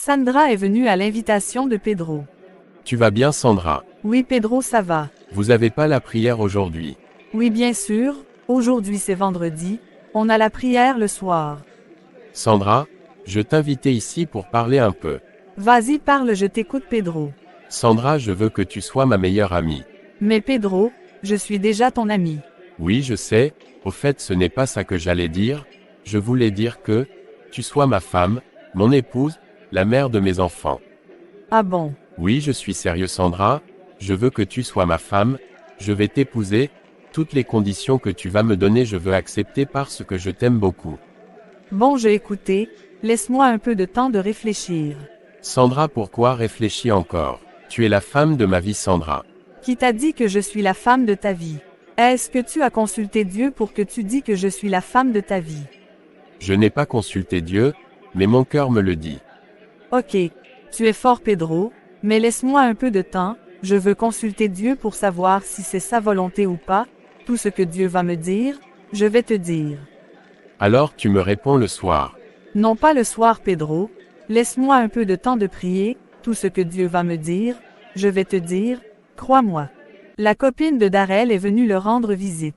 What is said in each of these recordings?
Sandra est venue à l'invitation de Pedro. Tu vas bien Sandra? Oui Pedro, ça va. Vous avez pas la prière aujourd'hui? Oui bien sûr, aujourd'hui c'est vendredi, on a la prière le soir. Sandra, je t'invitais ici pour parler un peu. Vas-y parle, je t'écoute Pedro. Sandra, je veux que tu sois ma meilleure amie. Mais Pedro, je suis déjà ton ami. Oui, je sais, au fait ce n'est pas ça que j'allais dire, je voulais dire que, tu sois ma femme, mon épouse, la mère de mes enfants. Ah bon? Oui, je suis sérieux Sandra, je veux que tu sois ma femme, je vais t'épouser, toutes les conditions que tu vas me donner je veux accepter parce que je t'aime beaucoup. Bon, j'ai écouté, laisse-moi un peu de temps de réfléchir. Sandra, pourquoi réfléchis encore? Tu es la femme de ma vie Sandra. Qui t'a dit que je suis la femme de ta vie? Est-ce que tu as consulté Dieu pour que tu dis que je suis la femme de ta vie? Je n'ai pas consulté Dieu, mais mon cœur me le dit. Ok, tu es fort Pedro, mais laisse-moi un peu de temps, je veux consulter Dieu pour savoir si c'est sa volonté ou pas, tout ce que Dieu va me dire, je vais te dire. Alors tu me réponds le soir. Non pas le soir Pedro, laisse-moi un peu de temps de prier, tout ce que Dieu va me dire, je vais te dire, crois-moi. La copine de Darrell est venue le rendre visite.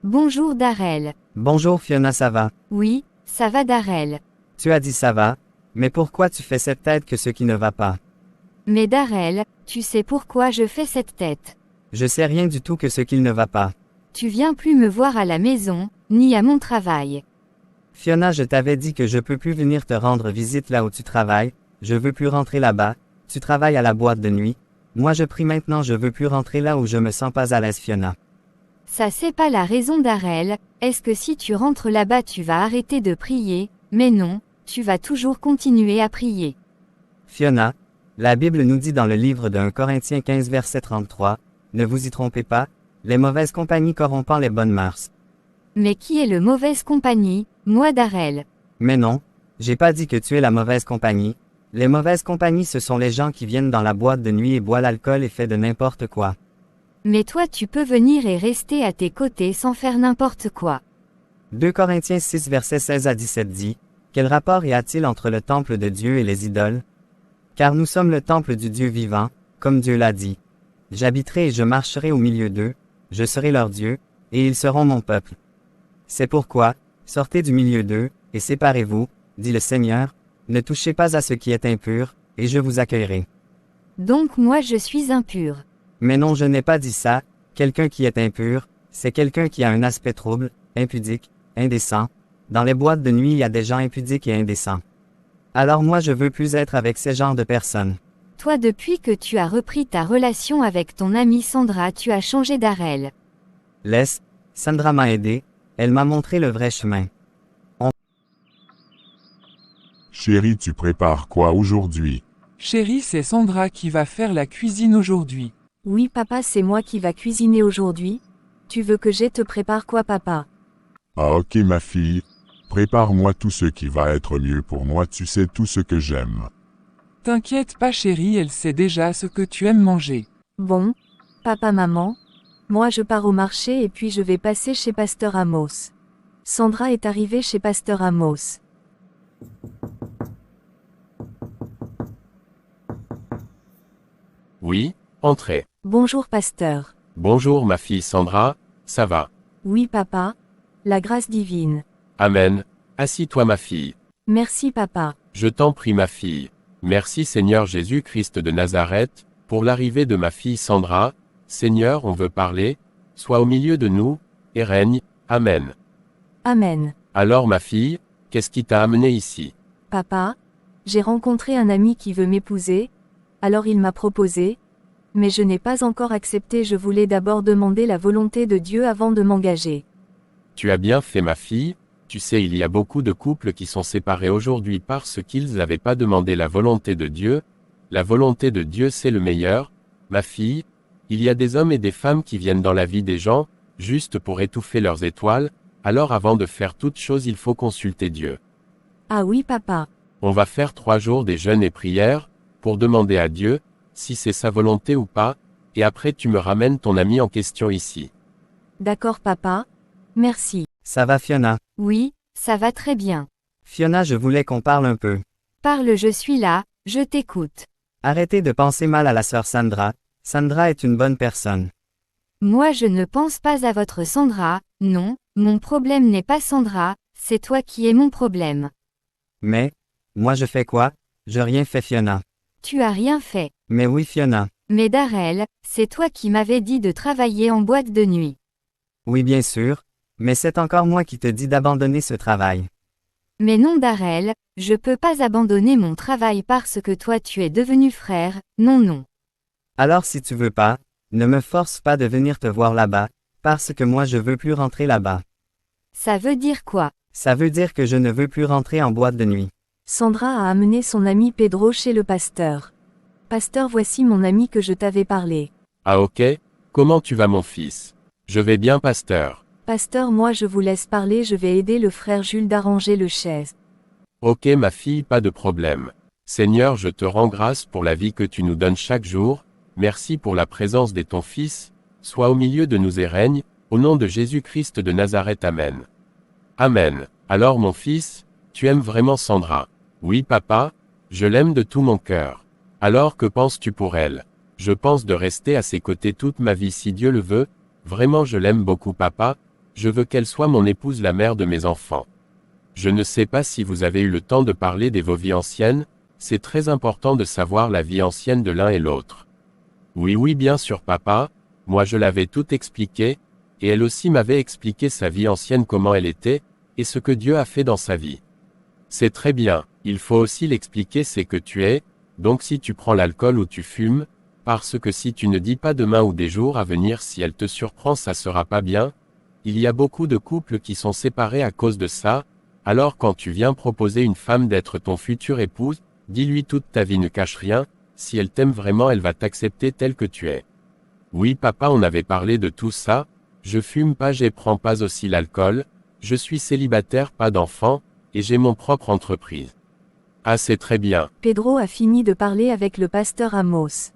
Bonjour Darrell. Bonjour Fiona, ça va? Oui, ça va Darrell. Tu as dit ça va, mais pourquoi tu fais cette tête que ce qui ne va pas? Mais Darrell, tu sais pourquoi je fais cette tête? Je sais rien du tout que ce qu'il ne va pas. Tu viens plus me voir à la maison, ni à mon travail. Fiona, je t'avais dit que je peux plus venir te rendre visite là où tu travailles, je veux plus rentrer là-bas, tu travailles à la boîte de nuit. Moi je prie maintenant, je veux plus rentrer là où je me sens pas à l'aise Fiona. Ça c'est pas la raison Darrell, est-ce que si tu rentres là-bas tu vas arrêter de prier? Mais non, tu vas toujours continuer à prier. Fiona, la Bible nous dit dans le livre de 1 Corinthiens 15 verset 33, ne vous y trompez pas, les mauvaises compagnies corrompant les bonnes mœurs. Mais qui est le mauvaise compagnie? Moi Darrell. Mais non, j'ai pas dit que tu es la mauvaise compagnie. Les mauvaises compagnies ce sont les gens qui viennent dans la boîte de nuit et boivent l'alcool et fait de n'importe quoi. Mais toi tu peux venir et rester à tes côtés sans faire n'importe quoi. 2 Corinthiens 6 verset 16 à 17 dit, quel rapport y a-t-il entre le temple de Dieu et les idoles? Car nous sommes le temple du Dieu vivant, comme Dieu l'a dit. J'habiterai et je marcherai au milieu d'eux, je serai leur Dieu, et ils seront mon peuple. C'est pourquoi, sortez du milieu d'eux, et séparez-vous, dit le Seigneur, ne touchez pas à ce qui est impur, et je vous accueillerai. Donc moi je suis impur. Mais non, je n'ai pas dit ça, quelqu'un qui est impur, c'est quelqu'un qui a un aspect trouble, impudique, indécent. Dans les boîtes de nuit il y a des gens impudiques et indécents. Alors moi je veux plus être avec ces genres de personnes. Toi depuis que tu as repris ta relation avec ton amie Sandra tu as changé Darrell. Laisse, Sandra m'a aidé, elle m'a montré le vrai chemin. Chérie, tu prépares quoi aujourd'hui? Chérie, c'est Sandra qui va faire la cuisine aujourd'hui. Oui papa, c'est moi qui va cuisiner aujourd'hui. Tu veux que je te prépare quoi papa? Ah ok ma fille, prépare-moi tout ce qui va être mieux pour moi, tu sais tout ce que j'aime. T'inquiète pas chérie, elle sait déjà ce que tu aimes manger. Bon, papa maman, moi je pars au marché et puis je vais passer chez Pasteur Amos. Sandra est arrivée chez Pasteur Amos. Oui, entrez. Bonjour pasteur. Bonjour ma fille Sandra, ça va? Oui papa, la grâce divine. Amen. Assis-toi ma fille. Merci papa. Je t'en prie ma fille. Merci Seigneur Jésus-Christ de Nazareth, pour l'arrivée de ma fille Sandra. Seigneur, on veut parler, sois au milieu de nous, et règne. Amen. Amen. Alors ma fille, qu'est-ce qui t'a amené ici? Papa, j'ai rencontré un ami qui veut m'épouser, alors il m'a proposé, mais je n'ai pas encore accepté, je voulais d'abord demander la volonté de Dieu avant de m'engager. Tu as bien fait ma fille, tu sais il y a beaucoup de couples qui sont séparés aujourd'hui parce qu'ils n'avaient pas demandé la volonté de Dieu. La volonté de Dieu c'est le meilleur, ma fille, il y a des hommes et des femmes qui viennent dans la vie des gens, juste pour étouffer leurs étoiles, alors avant de faire toute chose il faut consulter Dieu. Ah oui papa. On va faire 3 jours des jeûnes et prières, pour demander à Dieu, si c'est sa volonté ou pas, et après tu me ramènes ton ami en question ici. D'accord papa. Merci. Ça va Fiona? Oui, ça va très bien. Fiona, je voulais qu'on parle un peu. Parle, je suis là, Je t'écoute. Arrêtez de penser mal à la sœur Sandra. Sandra est une bonne personne. Moi je ne pense pas à votre Sandra, non, mon problème n'est pas Sandra, c'est toi qui es mon problème. Mais, moi je fais quoi? Je rien fait Fiona. Tu as rien fait. Mais oui Fiona. Mais Darrell, c'est toi qui m'avais dit de travailler en boîte de nuit. Oui bien sûr, mais c'est encore moi qui te dis d'abandonner ce travail. Mais non Darrell, je peux pas abandonner mon travail parce que toi tu es devenu frère, non. Alors si tu veux pas, ne me force pas de venir te voir là-bas, parce que moi je veux plus rentrer là-bas. Ça veut dire quoi? Ça veut dire que je ne veux plus rentrer en boîte de nuit. Sandra a amené son ami Pedro chez le pasteur. Pasteur, voici mon ami que je t'avais parlé. Ah ok, comment tu vas mon fils? Je vais bien pasteur. Pasteur, moi je vous laisse parler, je vais aider le frère Jules d'arranger le chaise. Ok ma fille, pas de problème. Seigneur, je te rends grâce pour la vie que tu nous donnes chaque jour, merci pour la présence de ton Fils, sois au milieu de nous et règne, au nom de Jésus-Christ de Nazareth, Amen. Amen. Alors mon fils, tu aimes vraiment Sandra? Oui papa, je l'aime de tout mon cœur. Alors que penses-tu pour elle? Je pense de rester à ses côtés toute ma vie si Dieu le veut, vraiment je l'aime beaucoup papa, je veux qu'elle soit mon épouse, la mère de mes enfants. Je ne sais pas si vous avez eu le temps de parler de vos vies anciennes, c'est très important de savoir la vie ancienne de l'un et l'autre. Oui bien sûr papa, moi je l'avais tout expliqué, et elle aussi m'avait expliqué sa vie ancienne comment elle était, et ce que Dieu a fait dans sa vie. C'est très bien, il faut aussi l'expliquer c'est que tu es, donc si tu prends l'alcool ou tu fumes, parce que si tu ne dis pas demain ou des jours à venir si elle te surprend ça sera pas bien, il y a beaucoup de couples qui sont séparés à cause de ça, alors quand tu viens proposer une femme d'être ton futur épouse, dis-lui toute ta vie ne cache rien, si elle t'aime vraiment elle va t'accepter tel que tu es. Oui papa on avait parlé de tout ça, je fume pas je prends pas aussi l'alcool, je suis célibataire pas d'enfant, et j'ai mon propre entreprise. Ah c'est très bien. Pedro a fini de parler avec le pasteur Amos.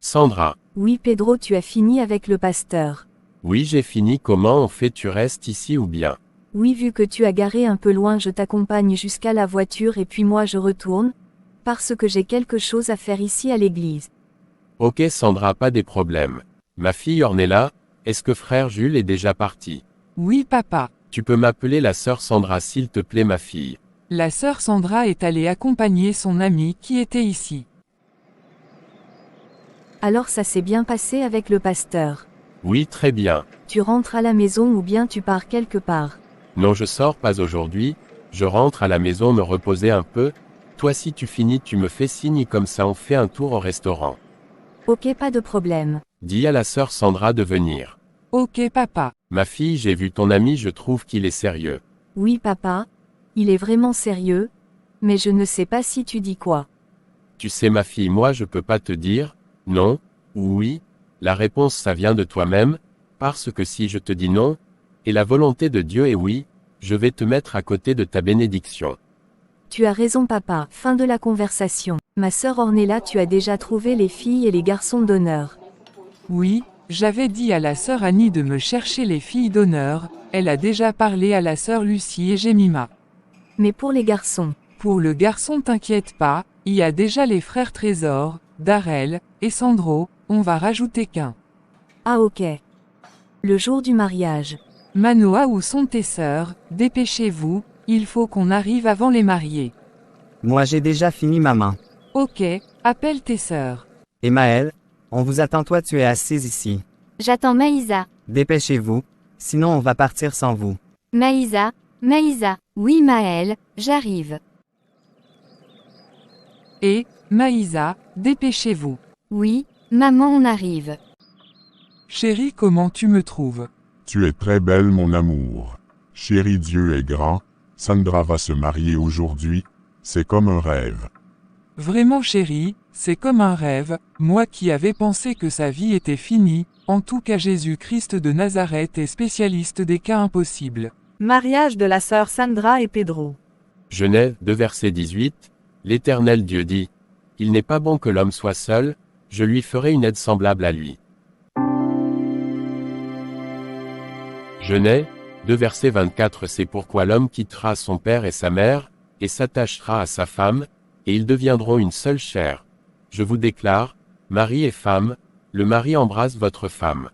Sandra. Oui Pedro, tu as fini avec le pasteur. Oui j'ai fini, comment on fait, tu restes ici ou bien? Oui, vu que tu as garé un peu loin je t'accompagne jusqu'à la voiture et puis moi je retourne, parce que j'ai quelque chose à faire ici à l'église. Ok Sandra, pas des problèmes. Ma fille Ornella, est-ce que frère Jules est déjà parti? Oui papa. Tu peux m'appeler la sœur Sandra s'il te plaît ma fille. La sœur Sandra est allée accompagner son amie qui était ici. Alors ça s'est bien passé avec le pasteur. Oui très bien. Tu rentres à la maison ou bien tu pars quelque part? Non je sors pas aujourd'hui, je rentre à la maison me reposer un peu, toi si tu finis tu me fais signe comme ça on fait un tour au restaurant. Ok, pas de problème. Dis à la sœur Sandra de venir. Ok papa. Ma fille, j'ai vu ton ami, je trouve qu'il est sérieux. Oui papa, il est vraiment sérieux, mais je ne sais pas si tu dis quoi. Tu sais ma fille, moi je peux pas te dire, non, ou oui, la réponse ça vient de toi-même, parce que si je te dis non, et la volonté de Dieu est oui, je vais te mettre à côté de ta bénédiction. Tu as raison papa, fin de la conversation. Ma sœur Ornella, tu as déjà trouvé les filles et les garçons d'honneur. Oui, j'avais dit à la sœur Annie de me chercher les filles d'honneur, elle a déjà parlé à la sœur Lucie et Jemima. Mais pour les garçons? Pour le garçon t'inquiète pas, il y a déjà les frères Trésor, Darrell, et Sandro, on va rajouter qu'un. Ah ok. Le jour du mariage. Manoa, où sont tes sœurs? Dépêchez-vous, il faut qu'on arrive avant les mariés. Moi j'ai déjà fini maman. Ok, appelle tes sœurs. Et Maël, on vous attend, toi tu es assise ici. J'attends Maïsa. Dépêchez-vous, sinon on va partir sans vous. Maïsa, oui Maël, j'arrive. Et, Maïsa, dépêchez-vous. Oui, maman on arrive. Chérie, comment tu me trouves? Tu es très belle mon amour. Chéri, Dieu est grand, Sandra va se marier aujourd'hui, c'est comme un rêve. Vraiment chérie, c'est comme un rêve, moi qui avais pensé que sa vie était finie, en tout cas Jésus-Christ de Nazareth est spécialiste des cas impossibles. Mariage de la sœur Sandra et Pedro. Genèse 2 verset 18, l'Éternel Dieu dit, « Il n'est pas bon que l'homme soit seul, je lui ferai une aide semblable à lui. » Genèse 2 verset 24 C'est pourquoi l'homme quittera son père et sa mère, et s'attachera à sa femme, et ils deviendront une seule chair. Je vous déclare, mari et femme, le mari embrasse votre femme.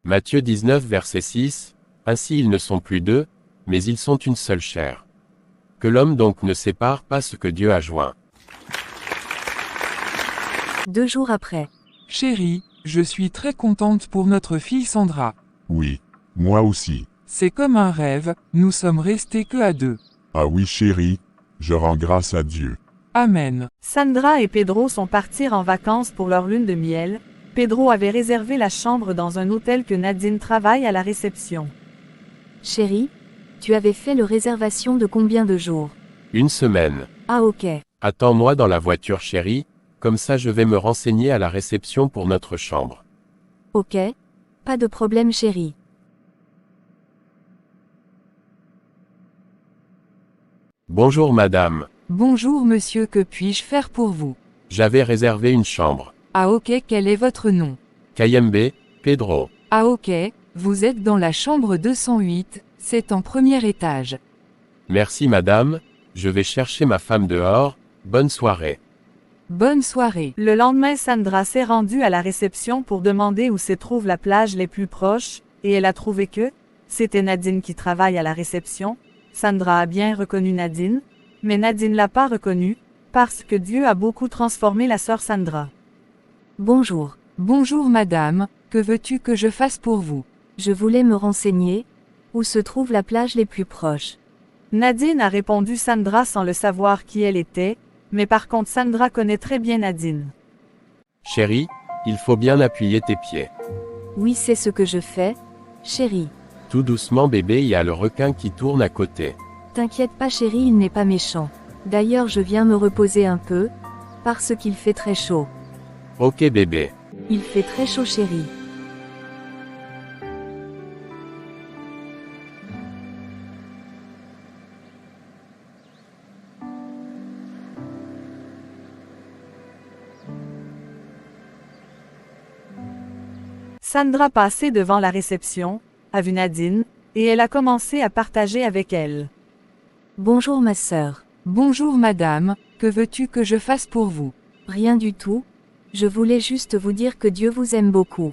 Matthieu 19 verset 6, Ainsi ils ne sont plus deux, mais ils sont une seule chair. Que l'homme donc ne sépare pas ce que Dieu a joint. 2 jours après. Chérie, je suis très contente pour notre fille Sandra. Oui, moi aussi. C'est comme un rêve, nous sommes restés que à 2. Ah oui chérie, je rends grâce à Dieu. Amen. Sandra et Pedro sont partis en vacances pour leur lune de miel. Pedro avait réservé la chambre dans un hôtel que Nadine travaille à la réception. Chérie, tu avais fait le réservation de combien de jours? Une semaine. Ah ok. Attends-moi dans la voiture chérie, comme ça je vais me renseigner à la réception pour notre chambre. Ok. Pas de problème chérie. Bonjour madame, Bonjour monsieur, que puis-je faire pour vous? j'avais réservé une chambre. Ah ok, quel est votre nom? Kayembe, Pedro. Ah ok, vous êtes dans la chambre 208, c'est en premier étage. Merci madame, je vais chercher ma femme dehors, bonne soirée. Bonne soirée. Le lendemain, Sandra s'est rendue à la réception pour demander où se trouve la plage les plus proches, et elle a trouvé que c'était Nadine qui travaille à la réception. Sandra a bien reconnu Nadine, mais Nadine l'a pas reconnue, parce que Dieu a beaucoup transformé la sœur Sandra. Bonjour. Bonjour madame, que veux-tu que je fasse pour vous? Je voulais me renseigner. Où se trouve la plage les plus proches? Nadine a répondu Sandra sans le savoir qui elle était, mais par contre Sandra connaît très bien Nadine. Chérie, il faut bien appuyer tes pieds. Oui, c'est ce que je fais, chérie. Tout doucement bébé, il y a le requin qui tourne à côté. T'inquiète pas chérie, il n'est pas méchant. D'ailleurs je viens me reposer un peu, parce qu'il fait très chaud. Ok bébé. Il fait très chaud chérie. Sandra passait devant la réception, a vu Nadine, et elle a commencé à partager avec elle. Bonjour ma sœur. Bonjour madame, que veux-tu que je fasse pour vous? Rien du tout. Je voulais juste vous dire que Dieu vous aime beaucoup.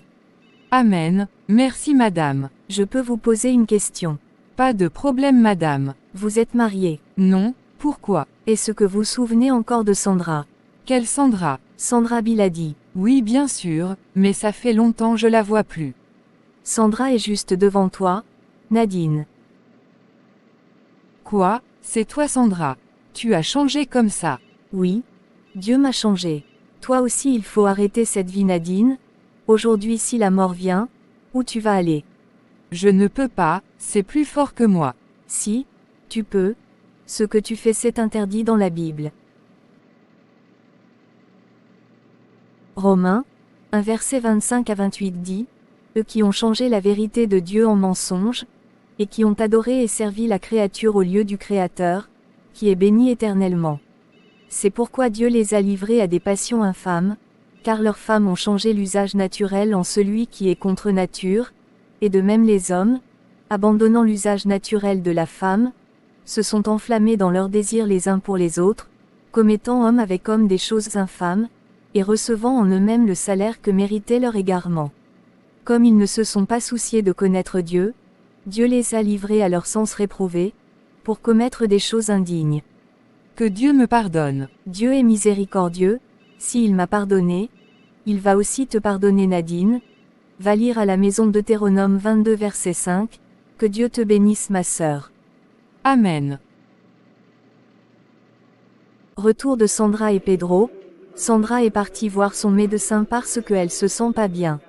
Amen, merci madame. Je peux vous poser une question. Pas de problème madame. Vous êtes mariée. Non, pourquoi? Est-ce que vous souvenez encore de Sandra? Quelle Sandra? Sandra Biladi. Oui bien sûr, mais ça fait longtemps je la vois plus. Sandra est juste devant toi, Nadine. Quoi? C'est toi Sandra? Tu as changé comme ça? Oui. Dieu m'a changé. Toi aussi il faut arrêter cette vie Nadine. Aujourd'hui si la mort vient, où tu vas aller? Je ne peux pas, c'est plus fort que moi. Si, tu peux. Ce que tu fais c'est interdit dans la Bible. Romains, 1 verset 25 à 28 dit, eux qui ont changé la vérité de Dieu en mensonge, et qui ont adoré et servi la créature au lieu du Créateur, qui est béni éternellement. C'est pourquoi Dieu les a livrés à des passions infâmes, car leurs femmes ont changé l'usage naturel en celui qui est contre nature, et de même les hommes, abandonnant l'usage naturel de la femme, se sont enflammés dans leurs désirs les uns pour les autres, commettant homme avec homme des choses infâmes, et recevant en eux-mêmes le salaire que méritait leur égarement. Comme ils ne se sont pas souciés de connaître Dieu, Dieu les a livrés à leur sens réprouvé, pour commettre des choses indignes. Que Dieu me pardonne. Dieu est miséricordieux, s'il m'a pardonné, il va aussi te pardonner Nadine. Va lire à la maison Deutéronome 22 verset 5, que Dieu te bénisse ma sœur. Amen. Retour de Sandra et Pedro. Sandra est partie voir son médecin parce qu'elle se sent pas bien.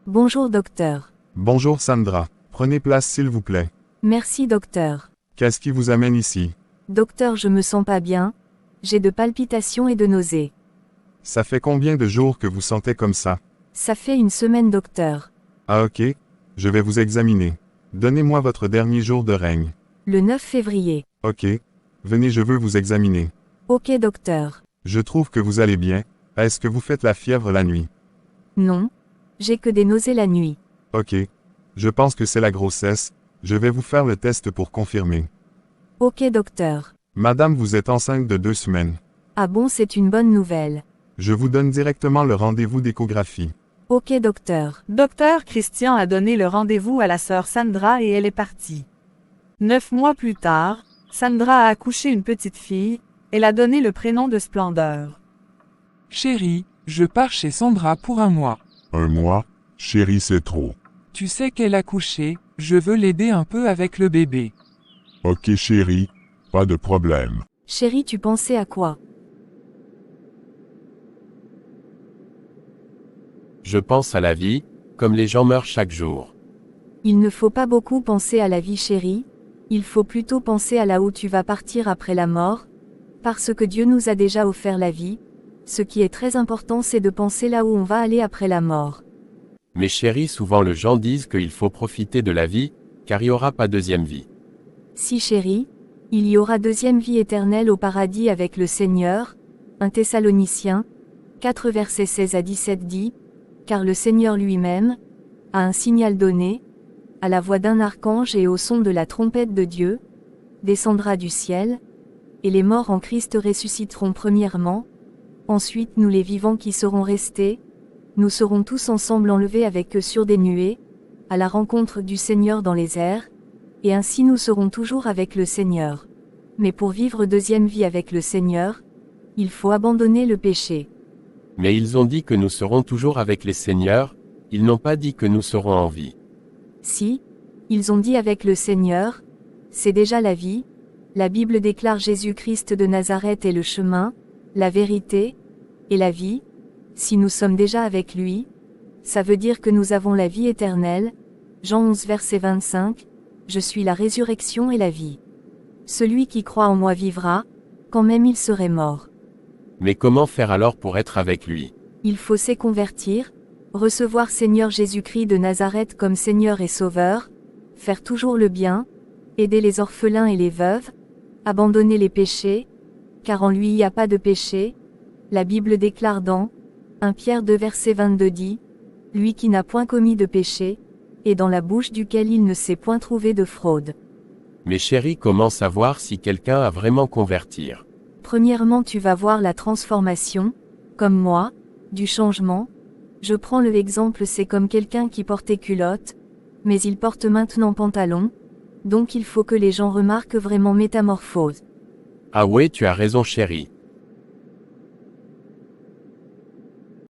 Bonjour docteur. Bonjour Sandra. Prenez place s'il vous plaît. Merci docteur. Qu'est-ce qui vous amène ici? Docteur, je me sens pas bien. J'ai de palpitations et de nausées. Ça fait combien de jours que vous sentez comme ça? Ça fait une semaine docteur. Ah ok. Je vais vous examiner. Donnez-moi votre dernier jour de règne. Le 9 février. Ok. Venez, je veux vous examiner. Ok docteur. Je trouve que vous allez bien. Est-ce que vous faites la fièvre la nuit? Non. J'ai que des nausées la nuit. Ok. Je pense que c'est la grossesse. Je vais vous faire le test pour confirmer. Ok docteur. Madame, vous êtes enceinte de 2 semaines. Ah bon, c'est une bonne nouvelle. Je vous donne directement le rendez-vous d'échographie. Ok docteur. Docteur Christian a donné le rendez-vous à la sœur Sandra et elle est partie. 9 mois plus tard, Sandra a accouché une petite fille, elle a donné le prénom de Splendeur. Chérie, je pars chez Sandra pour 1 mois. 1 mois? Chérie, c'est trop. Tu sais qu'elle a couché, je veux l'aider un peu avec le bébé. Ok chérie, pas de problème. Chérie, tu pensais à quoi? Je pense à la vie, comme les gens meurent chaque jour. Il ne faut pas beaucoup penser à la vie chérie, il faut plutôt penser à là où tu vas partir après la mort, parce que Dieu nous a déjà offert la vie. Ce qui est très important, c'est de penser là où on va aller après la mort. Mais chérie, souvent les gens disent qu'il faut profiter de la vie, car il n'y aura pas deuxième vie. Si chérie, il y aura deuxième vie éternelle au paradis avec le Seigneur. 1 Thessaloniciens 4 versets 16 à 17 dit, car le Seigneur lui-même a un signal donné, à la voix d'un archange et au son de la trompette de Dieu, descendra du ciel, et les morts en Christ ressusciteront premièrement, ensuite nous les vivants qui serons restés, nous serons tous ensemble enlevés avec eux sur des nuées, à la rencontre du Seigneur dans les airs, et ainsi nous serons toujours avec le Seigneur. Mais pour vivre deuxième vie avec le Seigneur, il faut abandonner le péché. Mais ils ont dit que nous serons toujours avec les seigneurs, ils n'ont pas dit que nous serons en vie. Si, ils ont dit avec le Seigneur, c'est déjà la vie. La Bible déclare Jésus-Christ de Nazareth est le chemin, la vérité, et la vie. Si nous sommes déjà avec lui, ça veut dire que nous avons la vie éternelle. Jean 11 verset 25, je suis la résurrection et la vie. Celui qui croit en moi vivra, quand même il serait mort. Mais comment faire alors pour être avec lui? Il faut se convertir, recevoir Seigneur Jésus-Christ de Nazareth comme Seigneur et Sauveur, faire toujours le bien, aider les orphelins et les veuves, abandonner les péchés, car en lui il n'y a pas de péché. La Bible déclare dans 1 Pierre 2 verset 22 dit, lui qui n'a point commis de péché, et dans la bouche duquel il ne s'est point trouvé de fraude. Mais chérie, comment savoir si quelqu'un a vraiment convertir? Premièrement, tu vas voir la transformation, comme moi, du changement. Je prends le exemple, c'est comme quelqu'un qui portait culotte, mais il porte maintenant pantalon, donc il faut que les gens remarquent vraiment métamorphose. Ah ouais, tu as raison chérie.